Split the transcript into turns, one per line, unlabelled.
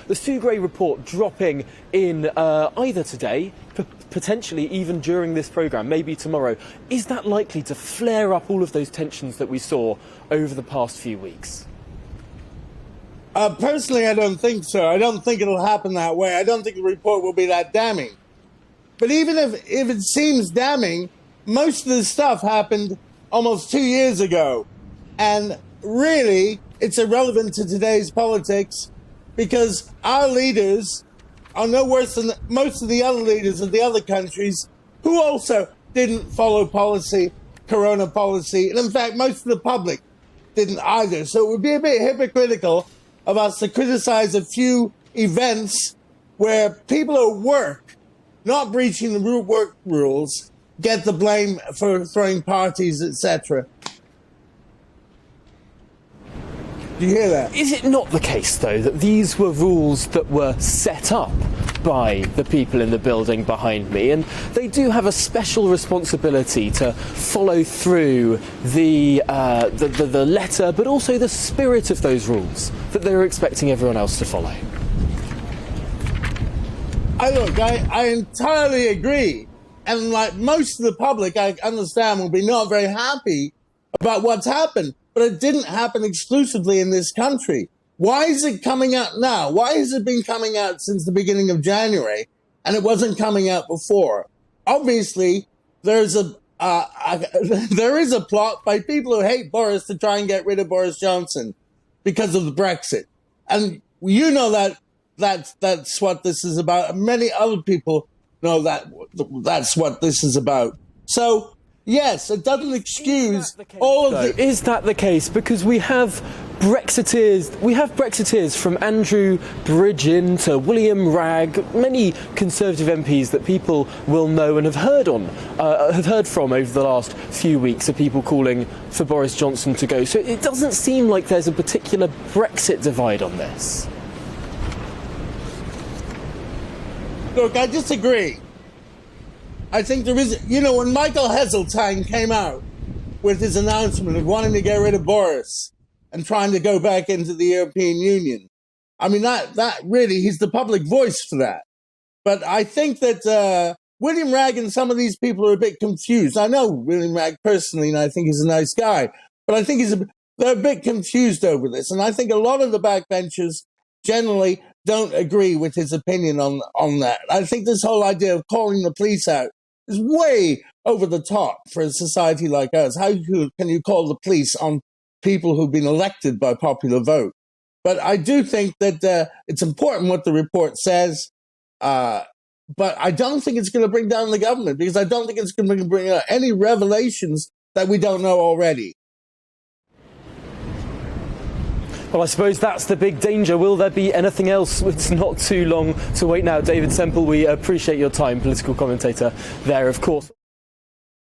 the Sougray report dropping in either today, potentially even during this programme, maybe tomorrow. Is that likely to flare up all of those tensions that we saw over the past few weeks?
Personally, I don't think so. I don't think it'll happen that way. I don't think the report will be that damning. But even if it seems damning, most of this stuff happened almost 2 years ago. And really, it's irrelevant to today's politics because our leaders are no worse than most of the other leaders of the other countries who also didn't follow policy, corona policy. And in fact, most of the public didn't either. So it would be a bit hypocritical of us to criticize a few events where people at work, not breaching the work rules, get the blame for throwing parties, etc. Do you hear that?
Is it not the case, though, that these were rules that were set up by the people in the building behind me, and they do have a special responsibility to follow through the letter, but also the spirit of those rules that they were expecting everyone else to follow?
I entirely agree. And like most of the public, I understand, will be not very happy about what's happened. But it didn't happen exclusively in this country. Why is it coming out now? Why has it been coming out since the beginning of January and it wasn't coming out before? Obviously, there is a plot by people who hate Boris to try and get rid of Boris Johnson because of the Brexit. And you know that's what this is about. Many other people know that's what this is about. So, yes, it doesn't excuse all of the...
Is that the case? Because we have Brexiteers from Andrew Bridgen to William Ragg, many Conservative MPs that people will know and have heard from over the last few weeks, are people calling for Boris Johnson to go. So it doesn't seem like there's a particular Brexit divide on this.
Look, I disagree. I think there is, when Michael Heseltine came out with his announcement of wanting to get rid of Boris and trying to go back into the European Union, I mean, that really, he's the public voice for that. But I think that William Ragg and some of these people are a bit confused. I know William Ragg personally, and I think he's a nice guy, but I think they're a bit confused over this. And I think a lot of the backbenchers generally don't agree with his opinion on that. I think this whole idea of calling the police out is way over the top for a society like us. How can you call the police on people who've been elected by popular vote? But I do think that it's important what the report says, but I don't think it's going to bring down the government, because I don't think it's going to bring out any revelations that we don't know already.
Well, I suppose that's the big danger. Will there be anything else? It's not too long to wait now. David Semple, we appreciate your time, political commentator there, of course.